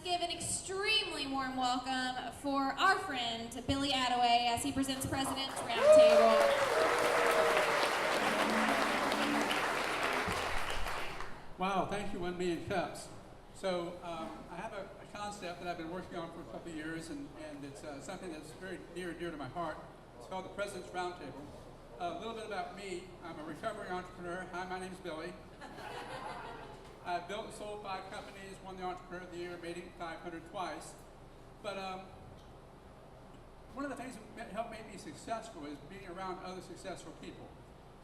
give an extremely warm welcome for our friend Billy Attaway as he presents President's Roundtable. Wow, thank you, 1 Million Cups. So I have a concept that I've been working on for a couple of years, and it's something that's very near and dear to my heart. It's called the President's Roundtable. A little bit about me. I'm a recovering entrepreneur. Hi, my name's Billy. I've built and sold 5 companies, won the Entrepreneur of the Year, made Inc. 500 twice. But one of the things that helped make me successful is being around other successful people.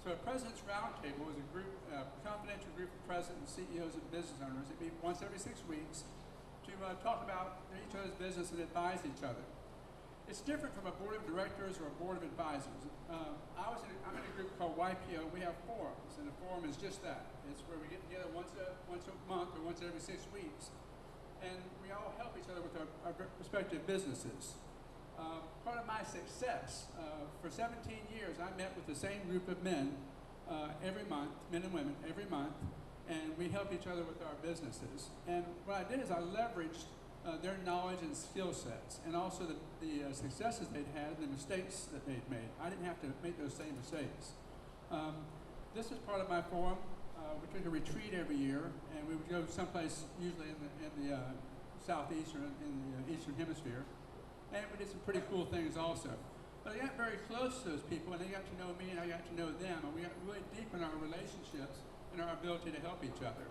So a President's Roundtable is a group, confidential group of presidents, CEOs, and business owners that meet once every 6 weeks to talk about each other's business and advise each other. It's different from a board of directors or a board of advisors. I'm in a group called YPO. We have forums, and a forum is just that. It's where we get together once a month or once every 6 weeks, and we all help each other with our respective businesses. Part of my success, for 17 years, I met with the same group of men every month, men and women, every month, and we help each other with our businesses. And what I did is I leveraged their knowledge and skill sets, and also the successes they'd had and the mistakes that they'd made. I didn't have to make those same mistakes. This is part of my forum. We took a retreat every year, and we would go someplace, usually in the southeast or in the eastern hemisphere. And we did some pretty cool things also. But I got very close to those people, and they got to know me, and I got to know them, and we got really deep in our relationships and our ability to help each other.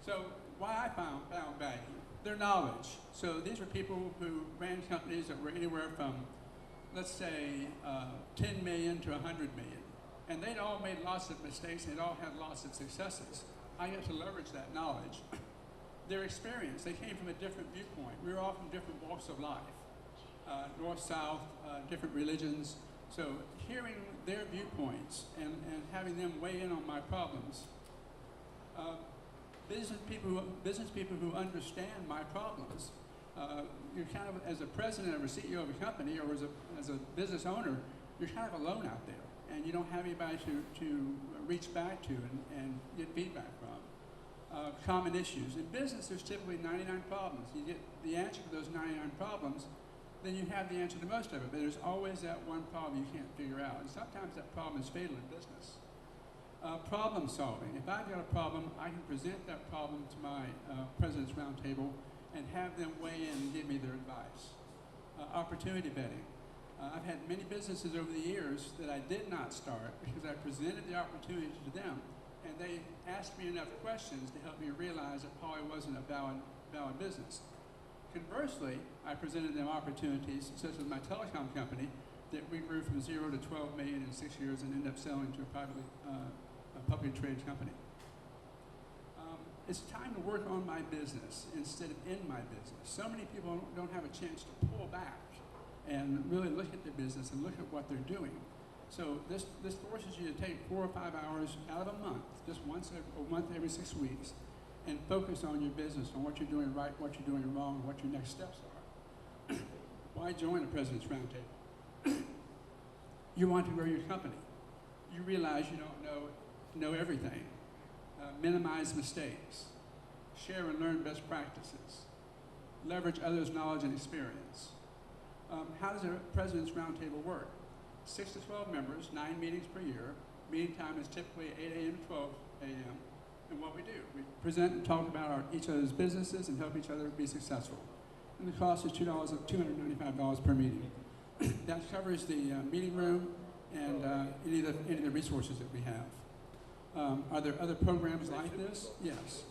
So why I found value, their knowledge. So these were people who ran companies that were anywhere from, let's say, 10 million to 100 million. And they'd all made lots of mistakes, and they'd all had lots of successes. I got to leverage that knowledge. Their experience, they came from a different viewpoint. We were all from different walks of life. North, south, different religions. So hearing their viewpoints and having them weigh in on my problems. Business people who understand my problems. You're kind of, as a president or a CEO of a company, or as a business owner, you're kind of alone out there, and you don't have anybody to reach back to and get feedback from. Common issues. In business, there's typically 99 problems. You get the answer to those 99 problems, then you have the answer to most of it. But there's always that one problem you can't figure out. And sometimes that problem is fatal in business. Problem solving. If I've got a problem, I can present that problem to my President's Roundtable and have them weigh in and give me their advice. Opportunity vetting. I've had many businesses over the years that I did not start because I presented the opportunity to them, and they asked me enough questions to help me realize it probably wasn't a valid business. Conversely, I presented them opportunities, such as my telecom company, that we grew from 0 to 12 million in 6 years and ended up selling to a publicly traded company. It's time to work on my business instead of in my business. So many people don't have a chance to pull back and really look at their business and look at what they're doing. So this forces you to take 4 or 5 hours out of a month, just once a month every 6 weeks, and focus on your business, on what you're doing right, what you're doing wrong, and what your next steps are. Why join a President's Roundtable? You want to grow your company. You realize you don't know everything. Minimize mistakes. Share and learn best practices. Leverage others' knowledge and experience. How does a President's Roundtable work? 6 to 12 members, 9 meetings per year. Meeting time is typically 8 a.m. to 12 a.m. And what we do, we present and talk about each other's businesses and help each other be successful. And the cost is $295 per meeting. That covers the meeting room and any of the resources that we have. Are there other programs like this? Yes.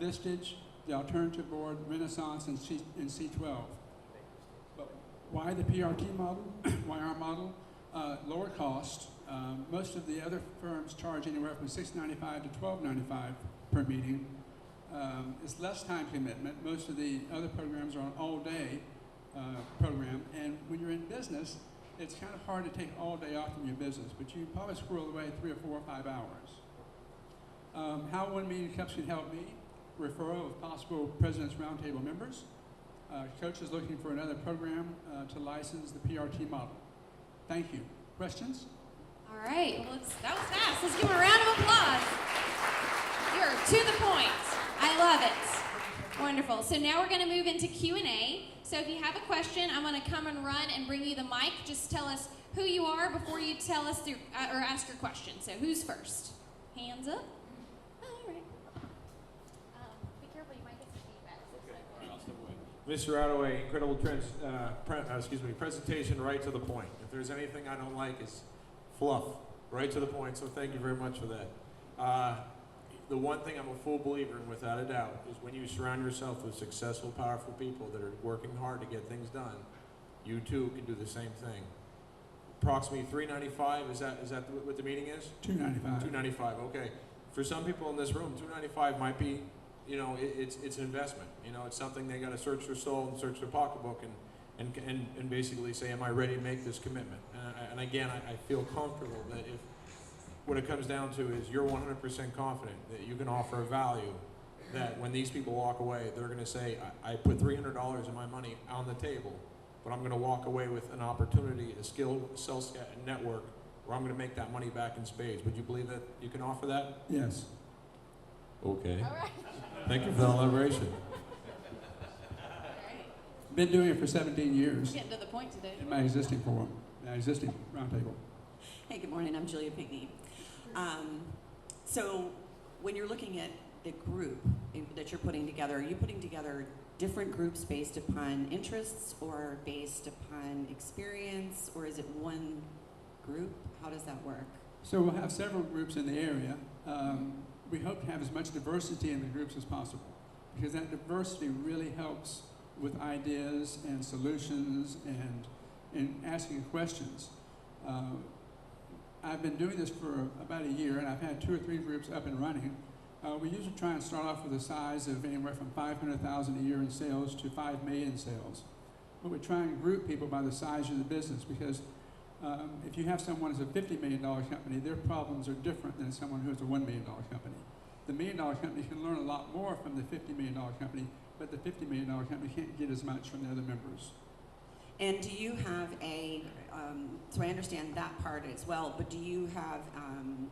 Vistage, the Alternative Board, Renaissance, and C12. But why the PRT model? Why our model? Lower cost. Most of the other firms charge anywhere from $6.95 to $12.95 per meeting. It's less time commitment. Most of the other programs are an all-day program. And when you're in business, it's kind of hard to take all day off from your business, but you probably squirrel away 3 or 4 or 5 hours. How 1 Million Cups can help me? Referral of possible President's Roundtable members. Coaches looking for another program to license the PRT model. Thank you. Questions? All right, well, that was fast. Let's give him a round of applause. You're to the point. I love it. Wonderful. So now we're going to move into Q&A. So if you have a question, I'm going to come and run and bring you the mic. Just tell us who you are before you tell us or ask your question. So who's first? Hands up. All right. Be careful, you might get some feedback. Mr. Attaway, incredible presentation, right to the point. If there's anything I don't like, it's fluff, right to the point. So thank you very much for that. The one thing I'm a full believer in, without a doubt, is when you surround yourself with successful, powerful people that are working hard to get things done, you too can do the same thing. Approximately $395. Is that what the meeting is? $295. $295. Okay. For some people in this room, $295 might be, you know, it's an investment. You know, it's something they got to search their soul and search their pocketbook and basically say, am I ready to make this commitment? And again, I feel comfortable that if what it comes down to is you're 100% confident that you can offer a value that when these people walk away, they're going to say, I put $300 of my money on the table, but I'm going to walk away with an opportunity, a skill, sales network, where I'm going to make that money back in spades. Would you believe that you can offer that? Yes. Okay. All right. Thank you for the elaboration. Been doing it for 17 years Getting to the point today. in my existing forum, my existing roundtable. Hey, good morning. I'm Julia Pinkney. So when you're looking at the group that you're putting together, are you putting together different groups based upon interests or based upon experience, or is it one group? How does that work? So we'll have several groups in the area. We hope to have as much diversity in the groups as possible, because that diversity really helps with ideas and solutions and asking questions. I've been doing this for about a year, and I've had 2 or 3 groups up and running. We usually try and start off with a size of anywhere from $500,000 a year in sales to $5 million in sales. But we try and group people by the size of the business, because if you have someone who's a $50 million company, their problems are different than someone who's a $1 million company. The $1 million company can learn a lot more from the $50 million company, but the $50 million company can't get as much from the other members. And do you have so I understand that part as well, but do you have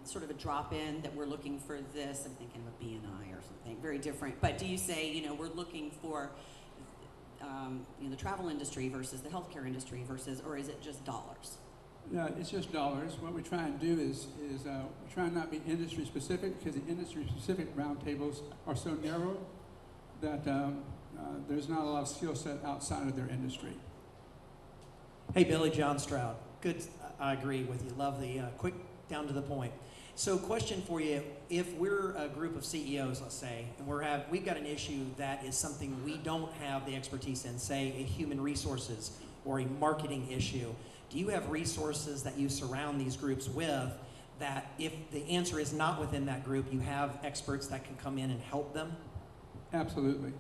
sort of a drop-in that we're looking for this? I'm thinking of a B&I or something very different. But do you say, you know, we're looking for the travel industry versus the healthcare industry versus, or is it just dollars? Yeah, it's just dollars. What we try and do is we try and not be industry specific, because the industry specific roundtables are so narrow that there's not a lot of skill set outside of their industry. Hey, Billy, John Stroud. Good, I agree with you. Love the quick, down to the point. So question for you, if we're a group of CEOs, let's say, and we've got an issue that is something we don't have the expertise in, say a human resources or a marketing issue, do you have resources that you surround these groups with that if the answer is not within that group, you have experts that can come in and help them? Absolutely.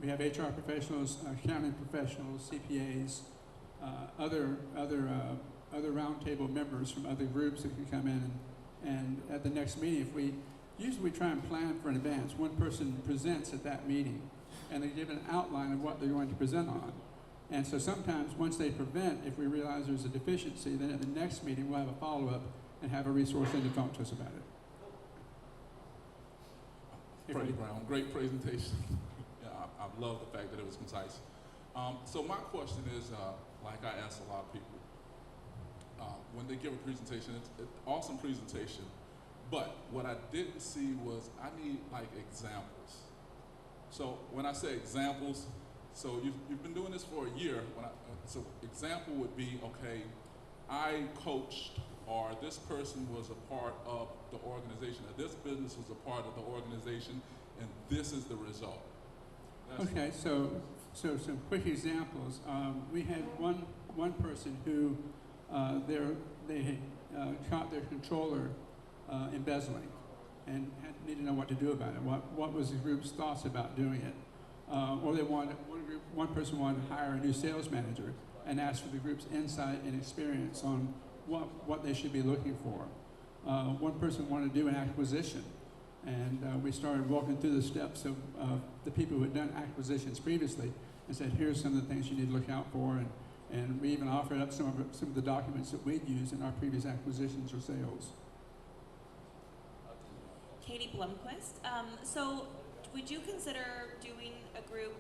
We have HR professionals, accounting professionals, CPAs, other roundtable members from other groups that can come in, and at the next meeting, usually we try and plan for in advance. One person presents at that meeting, and they give an outline of what they're going to present on. And so sometimes once they present, if we realize there's a deficiency, then at the next meeting we'll have a follow-up and have a resource in to talk to us about it. Freddie Brown, great presentation. Yeah, I love the fact that it was concise. So my question is, like I ask a lot of people, when they give a presentation, it's an awesome presentation, but what I didn't see was I need like examples. So when I say examples, so you've been doing this for a year. So example would be, okay, I coached, or this person was a part of the organization, or this business was a part of the organization, and this is the result. Okay, so some quick examples. We had one person who they had caught their controller embezzling and needed to know what to do about it. What was the group's thoughts about doing it? Or one person wanted to hire a new sales manager and asked for the group's insight and experience on what they should be looking for. One person wanted to do an acquisition, and we started walking through the steps of the people who had done acquisitions previously and said, here's some of the things you need to look out for, and we even offered up some of the documents that we'd used in our previous acquisitions or sales. Katie Blumquist. So would you consider doing a group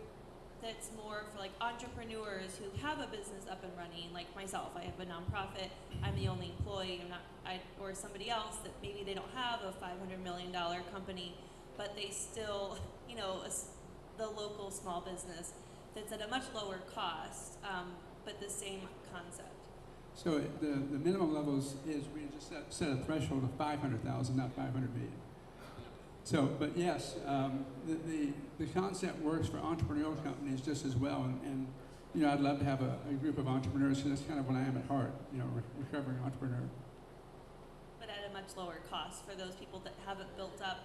that's more for like entrepreneurs who have a business up and running, like myself? I have a nonprofit. I'm the only employee. Or somebody else that maybe they don't have a $500 million company, but they still, the local small business that's at a much lower cost, but the same concept. So the minimum levels is we just set a threshold of 500,000, not 500 million. So, but yes, the concept works for entrepreneurial companies just as well. And I'd love to have a group of entrepreneurs, because that's kind of what I am at heart, recovering entrepreneur. But at a much lower cost for those people that haven't built up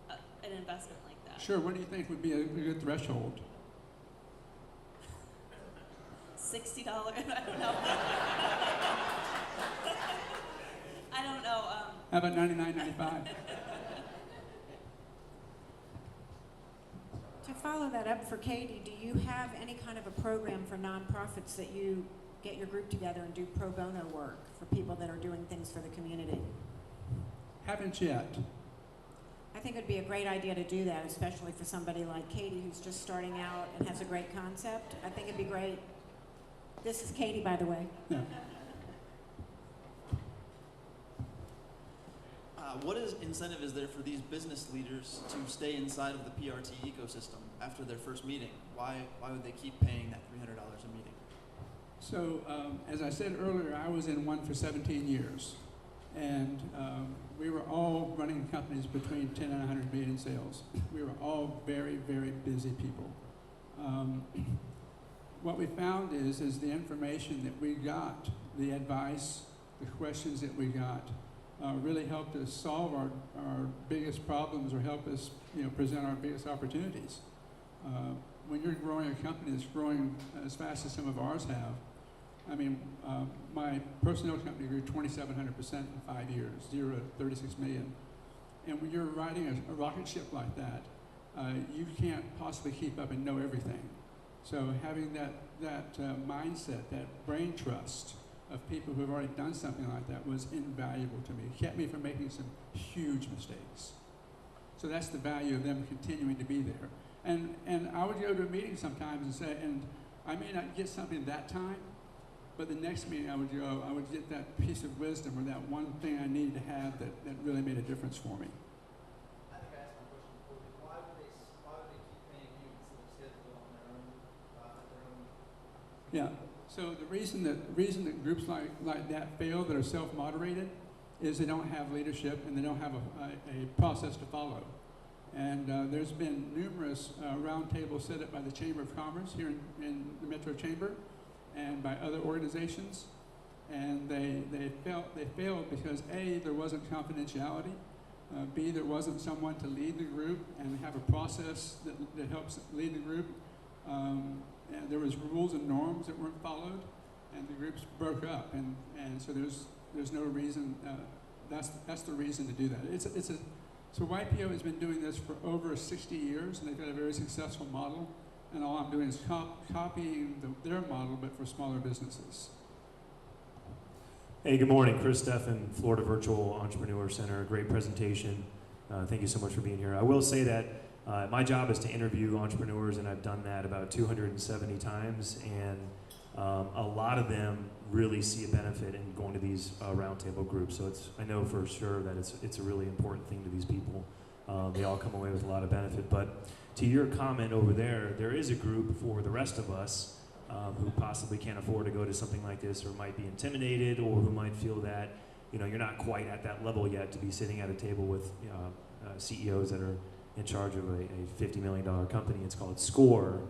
an investment like that. Sure. What do you think would be a good threshold? $60. I don't know. I don't know. How about $99.95? To follow that up for Katie, do you have any kind of a program for nonprofits that you get your group together and do pro bono work for people that are doing things for the community? Haven't yet. I think it would be a great idea to do that, especially for somebody like Katie who's just starting out and has a great concept. I think it'd be great. This is Katie, by the way. Yeah. What incentive is there for these business leaders to stay inside of the PRT ecosystem after their first meeting? Why would they keep paying that $300 a meeting? So, as I said earlier, I was in one for 17 years. And we were all running companies between 10 and 100 million in sales. We were all very, very busy people. What we found is the information that we got, the advice, the questions that we got, really helped us solve our biggest problems, or help us, present our biggest opportunities. When you're growing a company that's growing as fast as some of ours have, my personnel company grew 2,700% in 5 years, 0 to 36 million. And when you're riding a rocket ship like that, you can't possibly keep up and know everything. So having that mindset, that brain trust of people who have already done something like that was invaluable to me. It kept me from making some huge mistakes. So that's the value of them continuing to be there. And I would go to a meeting sometimes and say, and I may not get something that time, but the next meeting I would go, I would get that piece of wisdom, or that one thing I needed to have that really made a difference for me. I think I asked my question before, but why would they keep paying you instead of scheduling on their own? Yeah. So the reason that groups like that fail, that are self-moderated, is they don't have leadership and they don't have a process to follow. And there's been numerous roundtables set up by the Chamber of Commerce here in the Metro Chamber, and by other organizations, and they failed because A, there wasn't confidentiality, B, there wasn't someone to lead the group and have a process that helps lead the group. And there was rules and norms that weren't followed, and the groups broke up, and so there's no reason. That's the reason to do that. So YPO has been doing this for over 60 years, and they've got a very successful model. And all I'm doing is copying their model, but for smaller businesses. Hey, good morning. Chris Steffen, Florida Virtual Entrepreneur Center. Great presentation. Thank you so much for being here. I will say that my job is to interview entrepreneurs, and I've done that about 270 times, and a lot of them really see a benefit in going to these roundtable groups. So I know for sure that it's a really important thing to these people. They all come away with a lot of benefit. But to your comment over there is a group for the rest of us who possibly can't afford to go to something like this, or might be intimidated, or who might feel that you're not quite at that level yet to be sitting at a table with CEOs that are in charge of a $50 million company. It's called SCORE.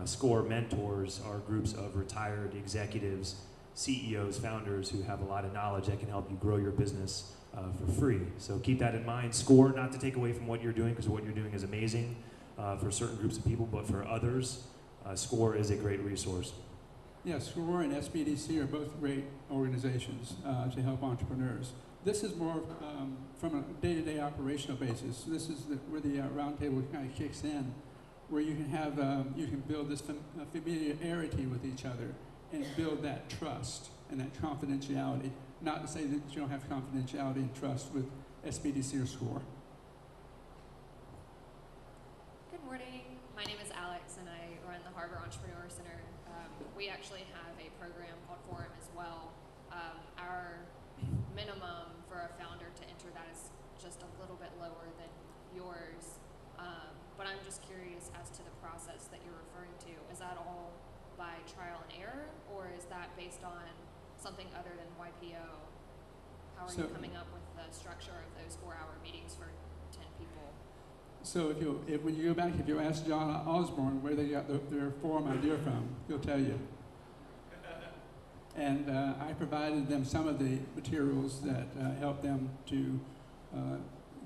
SCORE mentors are groups of retired executives, CEOs, founders who have a lot of knowledge that can help you grow your business for free. So keep that in mind. SCORE, not to take away from what you're doing, because what you're doing is amazing for certain groups of people, but for others, SCORE is a great resource. Yeah, SCORE and SBDC are both great organizations to help entrepreneurs. This is more from a day-to-day operational basis. This is where the roundtable kind of kicks in, where you can have you can build this familiarity with each other and build that trust and that confidentiality. Not to say that you don't have confidentiality and trust with SBDC or SCORE. Harbor Entrepreneur Center, we actually have a program called Forum as well. Our minimum for a founder to enter that is just a little bit lower than yours. But I'm just curious as to the process that you're referring to. Is that all by trial and error, or is that based on something other than YPO? How are you coming up with the structure of those 4-hour meetings for 10 people? So when you go back, if you ask John Osborne where they got their forum idea from, he'll tell you. And I provided them some of the materials that helped them to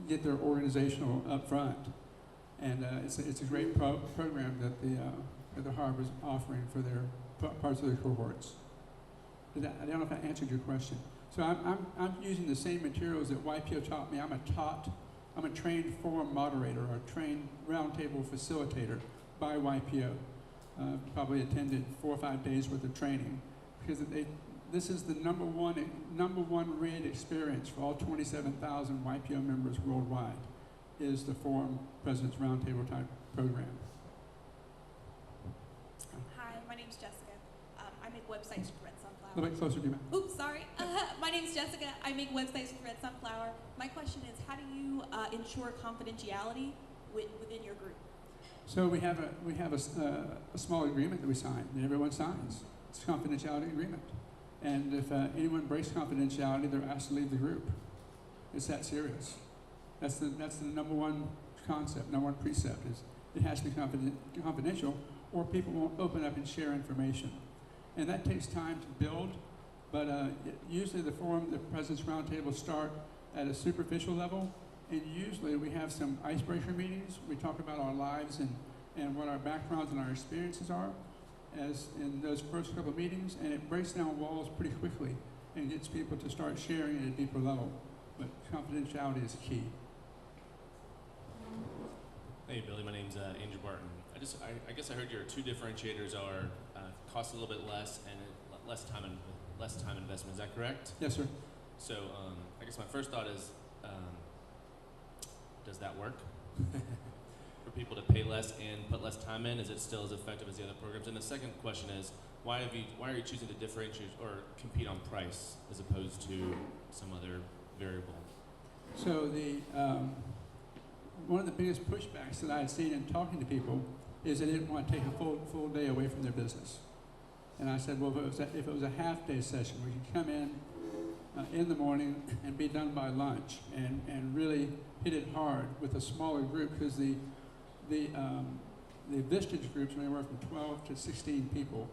get their organizational up front. And it's a great program that the Harbor's offering for their parts of their cohorts. I don't know if I answered your question. So I'm using the same materials that YPO taught me. I'm a trained forum moderator or a trained roundtable facilitator by YPO. Probably attended 4 or 5 days worth of training because this is the number one rated experience for all 27,000 YPO members worldwide. Is the Forum President's Roundtable type program. Hi, my name's Jessica. I make websites with Red Sunflower. A little bit closer to you, ma'am. Oops, sorry. My name's Jessica. I make websites with Red Sunflower. My question is, how do you ensure confidentiality within your group? So we have a small agreement that we sign, that everyone signs. It's a confidentiality agreement. And if anyone breaks confidentiality, they're asked to leave the group. It's that serious. That's the number one concept, number one precept is it has to be confidential or people won't open up and share information. And that takes time to build, but usually the President's Roundtable start at a superficial level, and usually we have some icebreaker meetings. We talk about our lives and what our backgrounds and our experiences are as in those first couple of meetings, and it breaks down walls pretty quickly and gets people to start sharing at a deeper level. But confidentiality is key. Hey Billy, my name's Andrew Barton. I guess I heard your two differentiators are cost a little bit less and less time investment. Is that correct? Yes, sir. So I guess my first thought is, does that work for people to pay less and put less time in? Is it still as effective as the other programs? And the second question is, why are you choosing to differentiate or compete on price as opposed to some other variable? So one of the biggest pushbacks that I had seen in talking to people is they didn't want to take a full day away from their business. And I said, well, if it was a half-day session, we could come in the morning and be done by lunch and really hit it hard with a smaller group because the Vistage groups are anywhere from 12 to 16 people.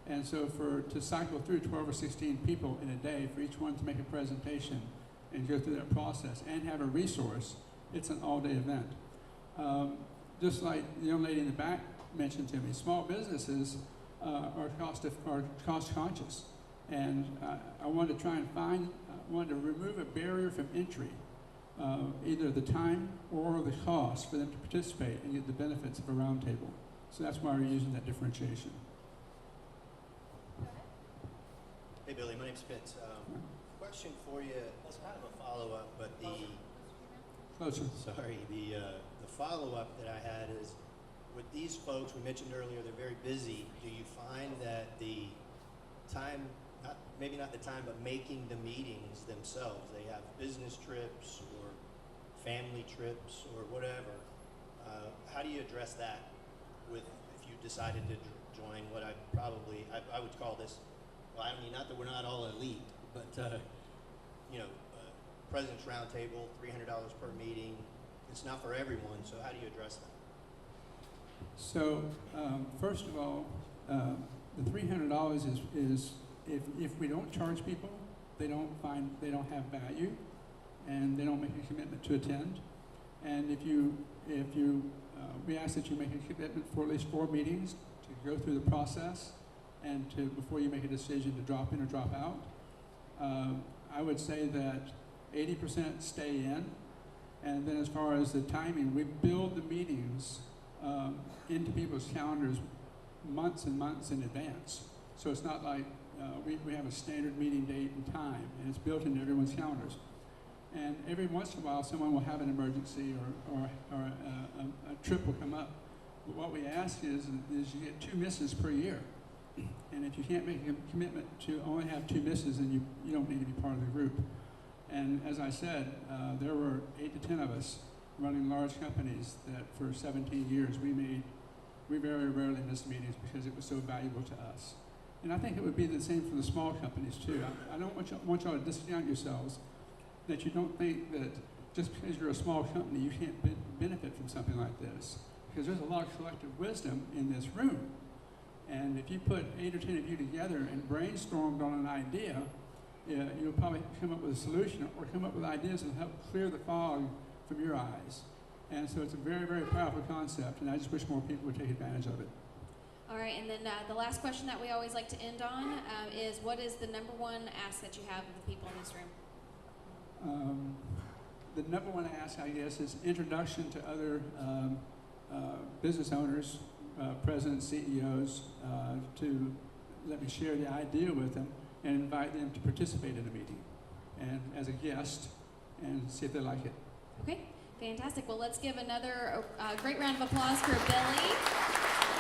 And so to cycle through 12 or 16 people in a day for each one to make a presentation and go through that process and have a resource, it's an all-day event. Just like the young lady in the back mentioned to me, small businesses are cost conscious. And I wanted to try and wanted to remove a barrier from entry, either the time or the cost for them to participate and get the benefits of a roundtable. So that's why we're using that differentiation. Hey Billy, my name's Spence. Question for you, it's kind of a follow-up, but the follow-up that I had is, with these folks, we mentioned earlier, they're very busy. Do you find that the time, maybe not the time, but making the meetings themselves, they have business trips or family trips or whatever, how do you address that with, if you decided to join what I would call this, well, I mean, not that we're not all elite, but, President's Roundtable, $300 per meeting. It's not for everyone, so how do you address that? So, first of all, the $300 is if we don't charge people, they don't have value, and they don't make a commitment to attend. And we ask that you make a commitment for at least 4 meetings to go through the process, and before you make a decision to drop in or drop out. I would say that 80% stay in, and then as far as the timing, we build the meetings into people's calendars months and months in advance. So it's not like we have a standard meeting date and time, and it's built into everyone's calendars. And every once in a while, someone will have an emergency or a trip will come up what we ask is you get 2 misses per year. And if you can't make a commitment to only have 2 misses, then you don't need to be part of the group. And as I said, there were 8 to 10 of us running large companies that for 17 years we very rarely missed meetings because it was so valuable to us. And I think it would be the same for the small companies too. I don't want y'all to discount yourselves, that you don't think that just because you're a small company you can't benefit from something like this. Because there's a lot of collective wisdom in this room. And if you put 8 or 10 of you together and brainstormed on an idea, you'll probably come up with a solution or come up with ideas that help clear the fog from your eyes. And so it's a very, very powerful concept, and I just wish more people would take advantage of it. All right, and then the last question that we always like to end on is, what is the number one ask that you have of the people in this room? The number one ask, I guess, is introduction to other business owners, presidents, CEOs, to let me share the idea with them and invite them to participate in a meeting and as a guest and see if they like it. Okay, fantastic. Well, let's give another great round of applause for Billy.